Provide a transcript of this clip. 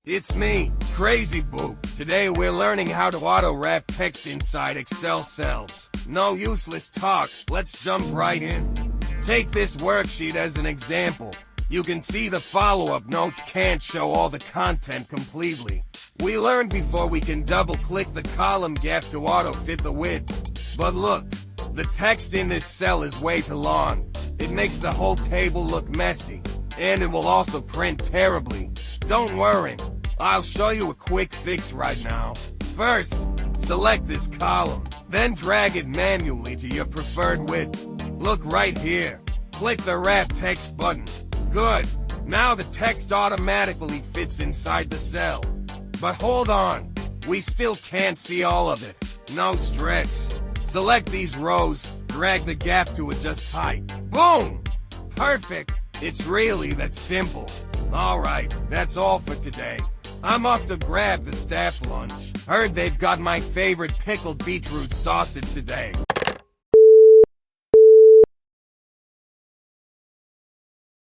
It's me, Crazy Boo. Today we're learning how to auto-wrap text inside Excel cells. No useless talk, let's jump right in. Take this worksheet as an example. You can see the follow-up notes can't show all the content completely. We learned before we can double-click the column gap to auto-fit the width. But look, the text in this cell is way too long. It makes the whole table look messy, and it will also print terribly. Don't worry, I'll show you a quick fix right now. First, select this column, then drag it manually to your preferred width. Look right here. Click the Wrap Text button. Good. Now the text automatically fits inside the cell. But hold on, we still can't see all of it. No stress. Select these rows, drag the gap to adjust height. Boom! Perfect. It's really that simple. Alright, that's all for today. I'm off to grab the staff lunch. Heard they've got my favorite pickled beetroot sausage today.